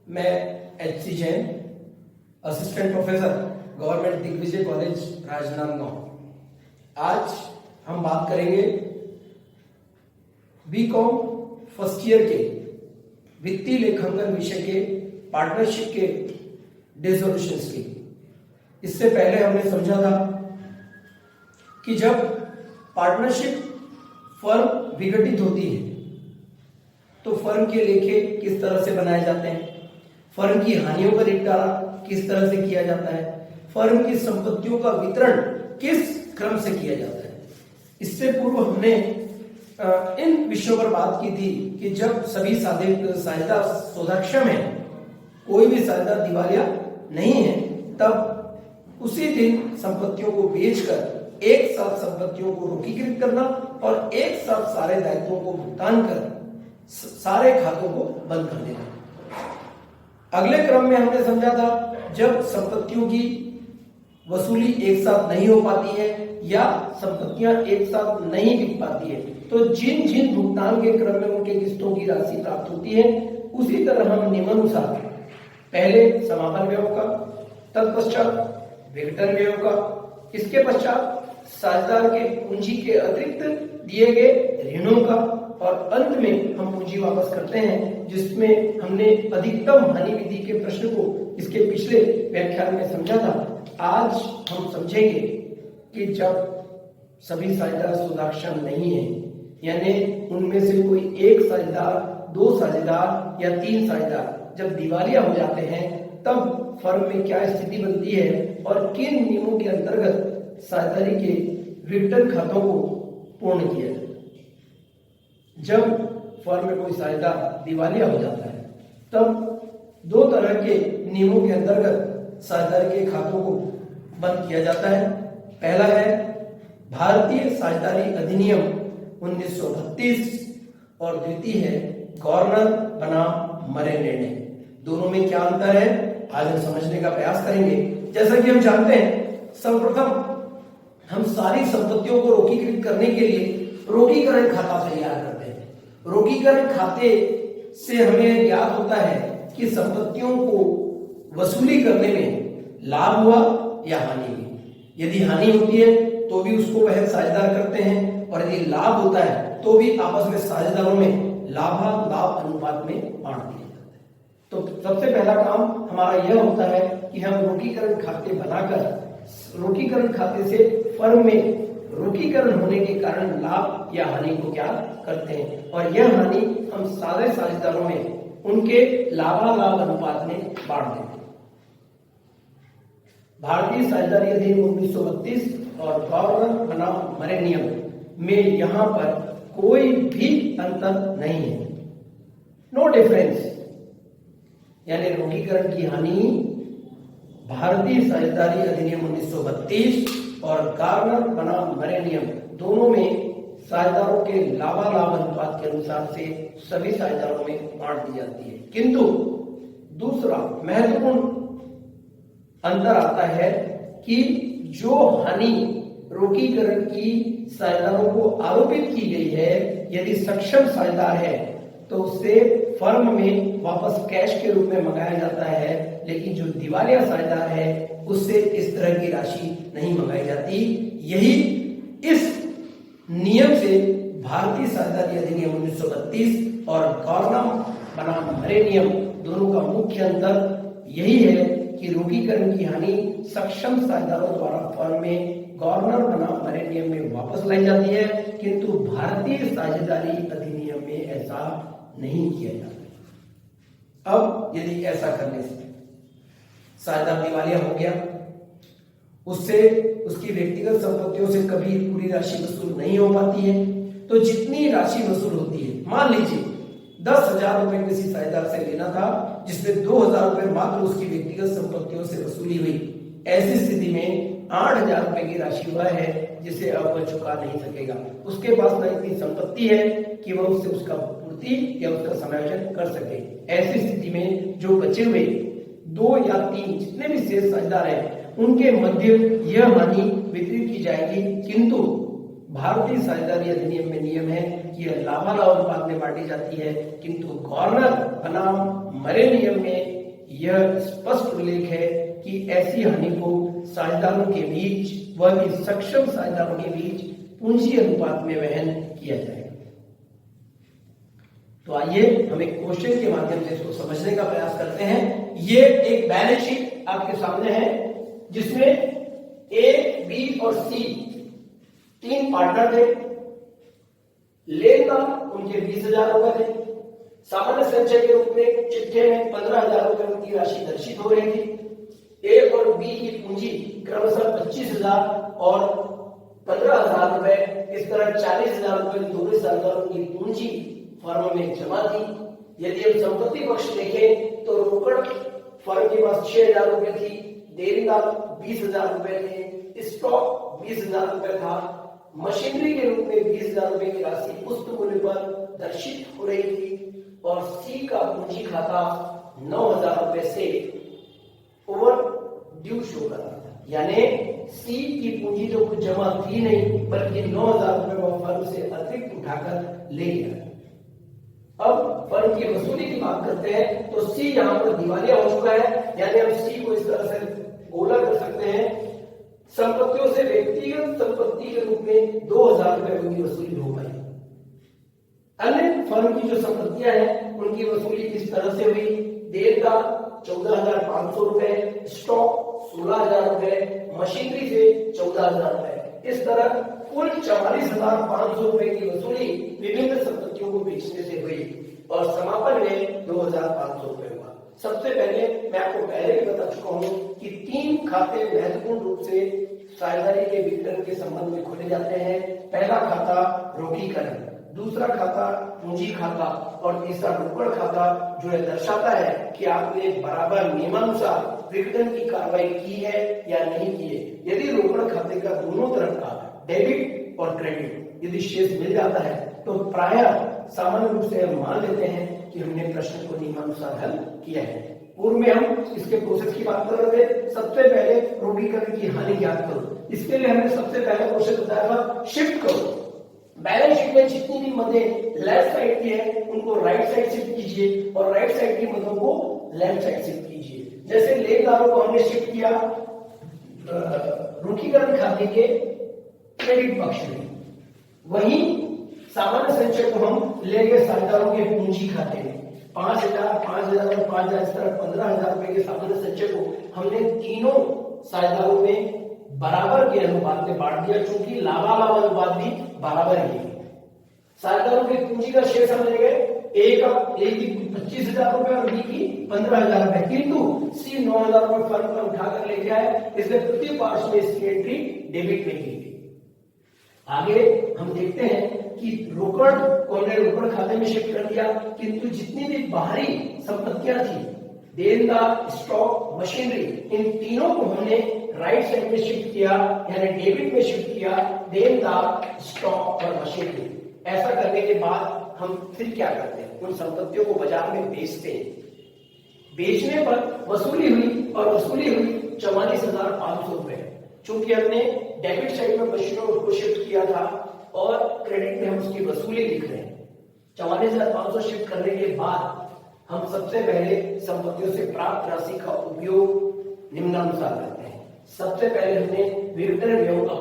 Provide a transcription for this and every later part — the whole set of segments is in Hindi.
मैं H C Jain, assistant professor, government Digvijay college Rajnandgaon. आज हम बात करेंगे बीकॉम फर्स्ट ईयर के वित्तीय लेखांकन विषय के पार्टनरशिप के डिसोल्यूशंस की। इससे पहले हमने समझा था कि जब पार्टनरशिप फर्म विघटित होती है तो फर्म के लेखे किस तरह से बनाए जाते हैं, फर्म की हानियों का निपटारा किस तरह से किया जाता है, फर्म की संपत्तियों का वितरण किस क्रम से किया जाता है। इससे पूर्व हमने इन विषयों पर बात की थी कि जब सभी साझेदार सौदाक्षम है, कोई भी साझेदार दिवालिया नहीं है, तब उसी दिन संपत्तियों को बेचकर एक साथ संपत्तियों को रोकीकृत करना और एक साथ सारे दायित्वों को भुगतान कर सारे खातों को बंद कर देना। अगले क्रम में हमने समझा था जब संपत्तियों की वसूली एक साथ नहीं हो पाती है या संपत्तियां एक साथ नहीं बिक पाती है, तो जिन जिन भुगतान के क्रम में उनके किस्तों की राशि प्राप्त होती है, उसी तरह हम नियमानुसार पहले समापन व्ययों का, तत्पश्चात विघटन व्ययों का, इसके पश्चात साझेदार के पूंजी के अतिरिक्त दिए गए ऋणों का, और अंत में हम पूंजी वापस करते हैं, जिसमें हमने अधिकतम हानि विधि के प्रश्न को इसके पिछले व्याख्यान में समझा था। आज हम समझेंगे कि जब सभी साझेदार सौदाक्षम नहीं है, यानी उनमें से कोई एक साझेदार, दो साझेदार या तीन साझेदार जब दिवालिया हो जाते हैं, तब फर्म में क्या स्थिति बनती है और किन नियमों के अंतर्गत साझेदारी के विघटन खातों को पूर्ण किया जाए। जब फर्म में कोई साझेदार दिवालिया हो जाता है, तब दो तरह के नियमों के अंतर्गत साझेदारी के खातों को बंद किया जाता है। पहला है भारतीय साझेदारी अधिनियम 1932 और द्वितीय है गवर्नर बनाम मरे निर्णय। दोनों में क्या अंतर है, आज हम समझने का प्रयास करेंगे। जैसा कि हम जानते हैं, सर्वप्रथम हम सारी संपत्तियों को रोकीकृत करने के लिए रोकीकरण खाता तैयार करते हैं। रोकीकरण खाते से हमें ज्ञात होता है कि संपत्तियों को वसूली करने में लाभ हुआ या हानि हुई। यदि हानि होती है तो भी उसको वह साझेदार करते हैं, और यदि लाभ होता है तो भी आपस में साझेदारों में लाभ अनुपात में बांट दिया जाता है। तो सबसे पहला काम हमारा यह होता है कि हम रोकीकरण खाते बनाकर रोकीकरण खाते से फर्म में रोकीकरण होने के कारण लाभ या हानि को क्या करते हैं, और यह हानि हम सारे साझेदारों में उनके लाभ अनुपात में बांट देते हैं। भारतीय साझेदारी अधिनियम 1932 और गवर्नर बनाम मरे नियम में यहां पर कोई भी अंतर नहीं है, नो डिफरेंस। यानी रोकीकरण की हानि भारतीय साझेदारी अधिनियम 1932 और गवर्नर बनाम मरे नियम दोनों में साझेदारों के लाभ अनुपात के अनुसार से सभी साझेदारों में बांट दी जाती है। किंतु दूसरा महत्वपूर्ण अंतर आता है कि जो हानि रोकीकरण की साझेदारों को आरोपित की गई है, यदि सक्षम साझेदार है तो उससे फर्म में वापस कैश के रूप में मंगाया जाता है, लेकिन जो दिवालिया साझेदार है उससे इस तरह की राशि नहीं मंगाई जाती। यही इस नियम से भारतीय साझेदारी अधिनियम 1932 और गवर्नर बनाम मरे नियम दोनों का मुख्य अंतर यही है कि रोकीकरण की हानि सक्षम साझेदारों द्वारा फर्म में गवर्नर बनाम मरे नियम में वापस लाई जाती है, किंतु भारतीय साझेदारी अधिनियम में ऐसा नहीं किया जाता। अब यदि ऐसा करने से साझेदार दिवालिया हो गया, उससे उसकी व्यक्तिगत संपत्तियों से कभी पूरी राशि वसूल नहीं हो पाती है, तो जितनी राशि वसूल होती है, मान लीजिए 10,000 रुपए किसी साझेदार से लेना था, जिसमें 2,000 रुपए मात्र उसकी व्यक्तिगत संपत्तियों से वसूली हुई। ऐसी स्थिति में 8,000 रुपए की राशि वह है जिसे अब वह चुका नहीं सकेगा। उसके पास न इतनी संपत्ति है कि वह उससे उसका पूर्ति या उसका समायोजन कर सके। ऐसी स्थिति में जो बचे हुए 2 या 3 जितने भी शेष साझेदार हैं, उनके मध्य यह हानि वितरित की जाएगी, किंतु भारतीय साझेदारी अधिनियम में नियम है कि यह लाभालाभ अनुपात में बांटी जाती है, किंतु गवर्नर बनाम मरे नियम में यह स्पष्ट उल्लेख है कि ऐसी हानि को साझेदारों के बीच, वह भी सक्षम साझेदारों के बीच पूंजी अनुपात में वहन किया जाएगा। तो आइए हम एक क्वेश्चन के माध्यम से इसको समझने का प्रयास करते हैं। ये एक बैलेंस शीट आपके सामने है जिसमें ए, बी और सी 3 पार्टनर थे। लेनदार उनके 20,000 रुपए थे। सामान्य संचय के रूप में चिट्ठे में 15,000 रुपए उनकी राशि दर्शित हो रही थी। ए और बी की पूंजी क्रमशः 25,000 और 15,000 रुपए, इस तरह 40,000 रुपए दोनों साझेदारों की पूंजी फर्म में जमा थी। यदि हम संपत्ति पक्ष देखें तो रोकड़ फर्म के पास 6,000 रुपए थी, देनदार 20,000 रुपए थे, स्टॉक 20,000 रुपए था, मशीनरी के रूप में 20,000 रुपए की राशि पुष्ट मूल्य पर दर्शित हो रही थी और सी का पूंजी खाता 9,000 रुपए से ओवर ड्यू शो कर रहा था, यानी सी की पूंजी तो कुछ जमा थी नहीं बल्कि 9,000 रुपए वो फर्म से अतिरिक्त उठाकर ले गया। अब फर्म की वसूली की बात करते हैं तो सी यहां पर दिवालिया हो चुका है, यानी हम सी को इस तरह से गोला कर सकते हैं, संपत्तियों से व्यक्तिगत संपत्ति के रूप में 2,000 रुपए उनकी वसूली हो पाई। अन्य फर्म की जो संपत्तियां हैं उनकी वसूली किस तरह से हुई? देनदार 14,500 रुपए, स्टॉक 16,000 रुपए, मशीनरी से 14,000 रुपए, इस तरह कुल 44,500 रुपए की वसूली विभिन्न संपत्तियों को बेचने से हुई और समापन में 2,500 रुपए हुआ। सबसे पहले मैं आपको पहले भी बता चुका हूं कि 3 खाते महत्वपूर्ण रूप से साझेदारी के वितरण के संबंध में खोले जाते हैं। पहला खाता रोकीकरण, दूसरा खाता पूंजी खाता और तीसरा रोकड़ खाता, जो यह दर्शाता है कि आपने बराबर नियमानुसार विघटन की कार्रवाई की है या नहीं की है। यदि रोकड़ खाते का दोनों तरफ का डेबिट और क्रेडिट यदि शेष मिल जाता है तो प्रायः सामान्य रूप से हम मान लेते हैं कि हमने प्रश्न को नियमानुसार हल किया है। पूर्व में हम इसके प्रोसेस की बात कर रहे थे। सबसे पहले रोकीकरण की हानि ज्ञात करो, इसके लिए हमने सबसे पहले प्रोसेस बताया था शिफ्ट करो। बैलेंस शीट में जितनी भी मदें लेफ्ट साइड की है उनको राइट साइड शिफ्ट कीजिए और राइट साइड की मदों को लेफ्ट साइड शिफ्ट कीजिए। जैसे लेनदारों को हमने शिफ्ट किया रोकीकरण खाते के क्रेडिट पक्ष में, वहीं सामान्य संचय को हम ले गए साझेदारों के पूंजी खाते में। 5,000, 5,000 और 5,000 इस तरह 15,000 रुपए के सामान्य संचय को हमने तीनों साझेदारों में बराबर के अनुपात में बांट दिया, क्योंकि लाभालाभ अनुपात भी बराबर ही है। साझेदारों की पूंजी का शेष हम ले गए, ए की 25,000 रुपए और बी की 15,000 रुपए, किंतु सी 9,000 रुपए फर्म में उठाकर ले गया है, इसलिए प्रति पार्ष में इसकी एंट्री डेबिट में की गई। आगे हम देखते हैं कि रोकड़ को हमने रोकड़ खाते में शिफ्ट कर दिया, किंतु जितनी भी बाहरी संपत्तियां थी, देनदार, स्टॉक, मशीनरी, इन तीनों को हमने राइट साइड में शिफ्ट किया, यानी डेबिट में शिफ्ट किया, देनदार, स्टॉक और मशीनरी। ऐसा करने के बाद हम फिर क्या करते हैं? उन संपत्तियों को बाजार में बेचते हैं। बेचने पर वसूली हुई और वसूली हुई 44,500 रुपए। चूंकि हमने डेबिट साइड में मशीनों को शिफ्ट किया था और क्रेडिट में हम उसकी वसूली लिख रहे हैं। 44,500 शिफ्ट करने के बाद हम सबसे पहले संपत्तियों से प्राप्त राशि का उपयोग निम्नानुसार करते हैं। सबसे पहले हमने वितरण व्यय का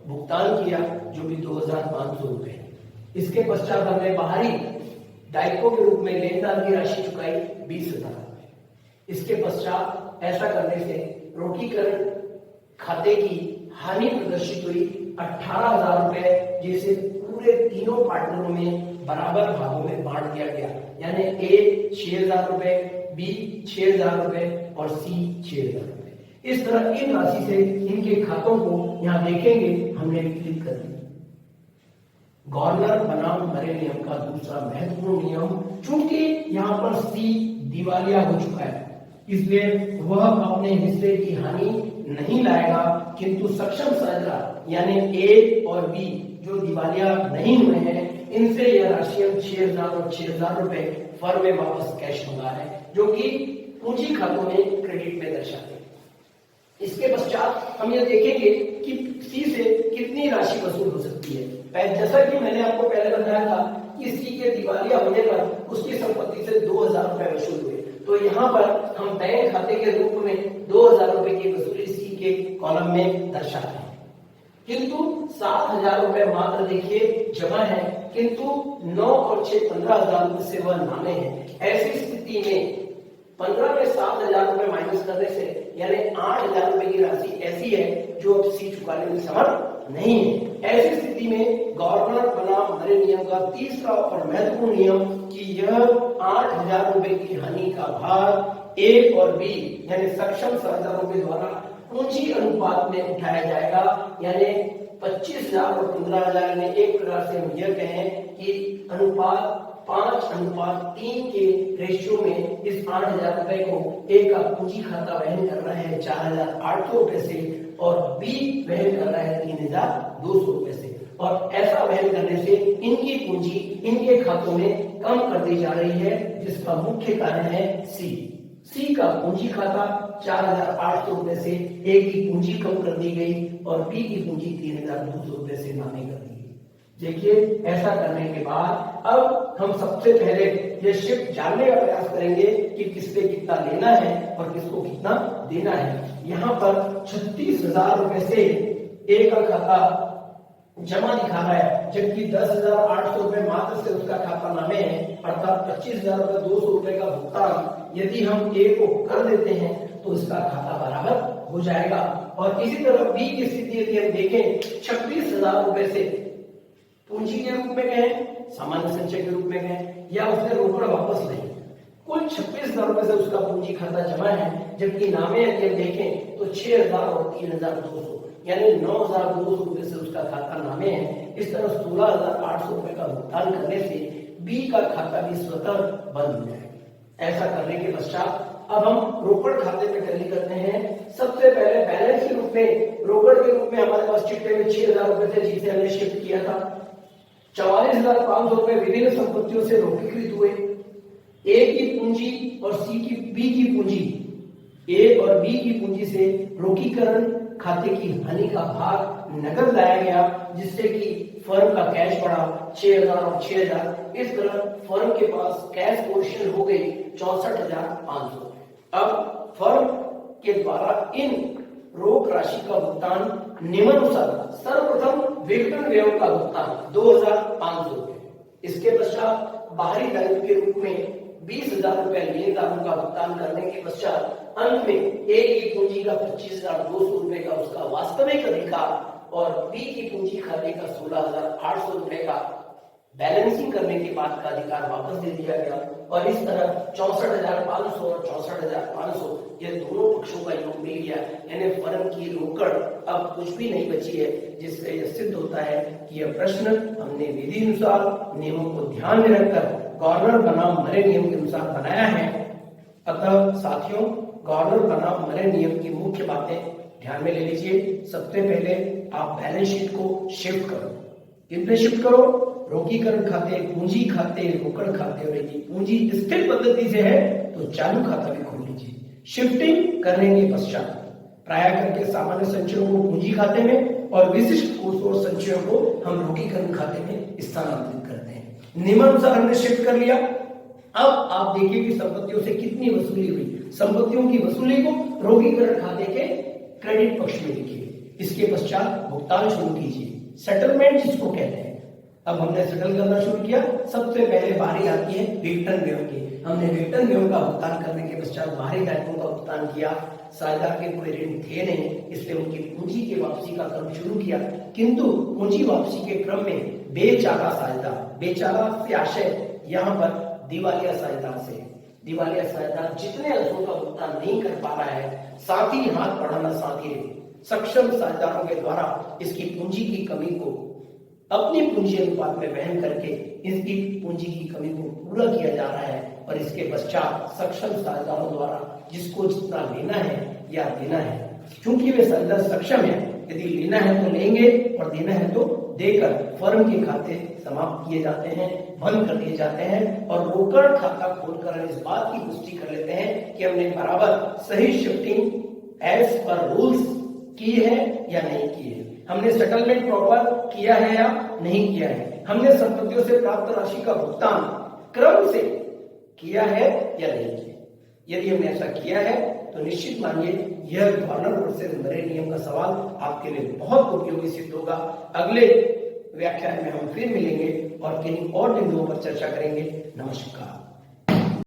भुगतान किया, जो भी 2,500 रुपए। इसके पश्चात हमने बाहरी दायित्वों के रूप में लेनदार की राशि चुकाई 20,000 रुपए। इसके पश्चात ऐसा करने से रोकीकरण खाते की हानि प्रदर्शित हुई 18,000 रुपए, जिसे पूरे तीनों पार्टनरों में बराबर भागों में बांट दिया गया, यानी ए 6,000 रुपए, बी 6,000 रुपए और सी 6,000 रुपए। इस तरह इन राशि से इनके खातों को यहां देखेंगे हमने वितरित कर दिया। गवर्नर बनाम मरे नियम का दूसरा महत्वपूर्ण नियम, चूंकि यहां पर सी दिवालिया हो चुका है, इसलिए वह अपने हिस्से की हानि नहीं लाएगा, किंतु सक्षम साझेदार यानी ए और बी जो दिवालिया नहीं हुए हैं, इनसे यह राशि हम 6,000 और 6,000 रुपए फर्म में वापस कैश मंगा है, जो कि पूंजी खातों में क्रेडिट में दर्शाते हैं। इसके पश्चात हम यह देखेंगे कि सी से कितनी राशि वसूल हो सकती है। जैसा कि मैंने आपको पहले बताया था कि सी के दिवालिया होने पर उसकी संपत्ति से 2,000 रुपए वसूल हुए, तो तो यहाँ पर हम बैंक खाते के रूप में 2000 रुपए की वसूली सी के कॉलम में दर्शाते हैं, किंतु 7000 रुपए मात्र देखिए जमा है, किंतु 9 और 6 15,000 रुपए से वह नामे हैं। ऐसी स्थिति में 15 में 7000 रुपए माइनस करने से यानी 8000 रुपए की राशि ऐसी है जो अब सी चुकाने में समर्थ नहीं है। ऐसी स्थिति में गवर्नर बनाम मरे नियम का तीसरा और महत्वपूर्ण नियम कि यह 8000 रुपए की हानि का भार ए और बी यानी सक्षम साझेदारों के द्वारा पूंजी अनुपात में उठाया जाएगा, यानी 25,000 और 15,000 में एक प्रकार से हम यह कहें कि अनुपात 5:3 के रेशियो में इस 8,000 रुपए को ए का पूंजी खाता वहन कर रहा है 4,800 रुपए से और बी वहन कर रहा है 3,200 रुपए से, और ऐसा वहन करने से इनकी पूंजी इनके खातों में कम कर दी जा रही है, जिसका मुख्य कारण है सी का पूंजी खाता 4,800 रुपए से ए की पूंजी कम कर दी गई और बी की पूंजी 3,200 रुपए से नामी कर दी गई। देखिए ऐसा करने के बाद अब हम सबसे पहले ये शिफ्ट जानने का प्रयास करेंगे कि किससे कितना लेना है और किसको कितना देना है। यहाँ पर 36,000 रुपए से ए का खाता जमा दिखा रहा है, जबकि 10,800 रुपए मात्र से उसका खाता नामे है, अर्थात 25,000 रुपए 200 रुपए का भुगतान यदि हम ए को कर देते हैं तो इसका खाता बराबर हो जाएगा। और इसी तरह बी की स्थिति यदि हम देखें 26,000 रुपए से पूंजी के रूप में कहें, सामान्य संचय के रूप में कहें, या उसने रोकड़ वापस नहीं, कुल 26,000 रुपए से उसका पूंजी खाता जमा है, जबकि नामे यदि हम देखें तो 6,000 और 3,200 यानी 9,200 रुपए से उसका खाता नामे है। इस तरह 16,800 रुपए का भुगतान करने से बी का खाता भी स्वतः बंद हो जाएगा। ऐसा करने के पश्चात अब हम रोकड़ खाते में टैली करते हैं। सबसे पहले बैलेंस के रूप में रोकड़ के रूप में हमारे पास चिट्टे में 6,000 रुपए थे जिसे हमने शिफ्ट किया था। 44,500 रुपए विभिन्न संपत्तियों से रोकीकृत हुए। ए की पूंजी और बी की पूंजी, ए और बी की पूंजी से रोकीकरण खाते की हानि का भाग नकद लाया गया, जिससे कि फर्म का कैश बढ़ा 6,000 और 6,000। इस तरह फर्म के पास कैश पोजीशन हो गई 64,500। अब फर्म के द्वारा इन रोक राशि का भुगतान निम्नानुसार सर्वप्रथम वेतन व्यय का भुगतान 2,500 रुपए, इसके पश्चात बाहरी दायित्व के रूप में 20,000 रुपए लेनदारों का भुगतान करने के पश्चात अंत में ए की पूंजी का 25,200 रुपए का उसका वास्तविक अधिकार और बी की पूंजी खाते का 16,800 रुपए का बैलेंसिंग करने के बाद का अधिकार वापस दे दिया गया। और इस तरह 64,500 और 64,500 ये दोनों पक्षों का योग मिल गया, यानी फर्म की रोकड़ अब कुछ भी नहीं बची है, जिससे यह सिद्ध होता है कि यह प्रश्न हमने विधि अनुसार नियमों को ध्यान में रखकर गवर्नर बनाम मरे नियम के अनुसार बनाया है। अतः साथियों, गवर्नर बनाम मरे नियम की मुख्य बातें ध्यान में ले लीजिए। सबसे पहले आप बैलेंस शीट को शिफ्ट करो। कितने शिफ्ट करो? रोकीकरण खाते, पूंजी खाते, रोकड़ खाते, और यदि पूंजी स्थिर पद्धति से है तो चालू खाता भी खोल लीजिए। शिफ्टिंग करने के पश्चात प्राय करके सामान्य संचयों को पूंजी खाते में और विशिष्ट कोष और संचयों को हम रोकीकरण खाते में स्थानांतरित करते हैं। नियमानुसार हमने शिफ्ट कर लिया। अब आप देखिए कि संपत्तियों से कितनी वसूली हुई। संपत्तियों की वसूली को रोकीकरण खाते के क्रेडिट पक्ष में लिखिए। इसके पश्चात भुगतान शुरू कीजिए, सेटलमेंट जिसको कहते हैं। अब हमने सेटल करना शुरू किया। सबसे पहले बारी आती है वेतन व्यय की। हमने वेतन व्यय का भुगतान करने के पश्चात बाहरी दायित्वों का भुगतान किया। साझेदार के कोई ऋण थे नहीं, इसलिए उनकी पूंजी की वापसी का क्रम शुरू किया, किंतु पूंजी वापसी के क्रम में बेचारा साझेदार, बेचारा से आशय यहाँ पर दिवालिया साझेदार से, दिवालिया साझेदार जितने अंशों का भुगतान नहीं कर पा रहा है, साथ ही हाथ बढ़ाना साथ ही सक्षम साझेदारों के द्वारा इसकी पूंजी की कमी को अपनी पूंजी अनुपात में वहन करके इसकी पूंजी की कमी को पूरा किया जा रहा है। और इसके पश्चात सक्षम साझेदारों द्वारा जिसको जितना लेना है या देना है, क्योंकि वे साझेदार सक्षम है, यदि लेना है तो लेंगे और देना है तो देकर फर्म के खाते समाप्त किए जाते हैं, बंद कर दिए जाते हैं। और रोकड़ खाता खोलकर इस बात की पुष्टि कर लेते हैं कि हमने बराबर सही शिफ्टिंग एज पर रूल्स की है या नहीं की है, हमने सेटलमेंट प्रॉपर किया है या नहीं किया है, हमने संपत्तियों से प्राप्त राशि का भुगतान क्रम से किया है या नहीं किया। यदि हमने ऐसा किया है तो निश्चित मानिए यह वार्नर वर्सेस मरे नियम का सवाल आपके लिए बहुत उपयोगी सिद्ध होगा। अगले व्याख्यान में हम फिर मिलेंगे और किन्हीं और बिंदुओं पर चर्चा करेंगे। नमस्कार।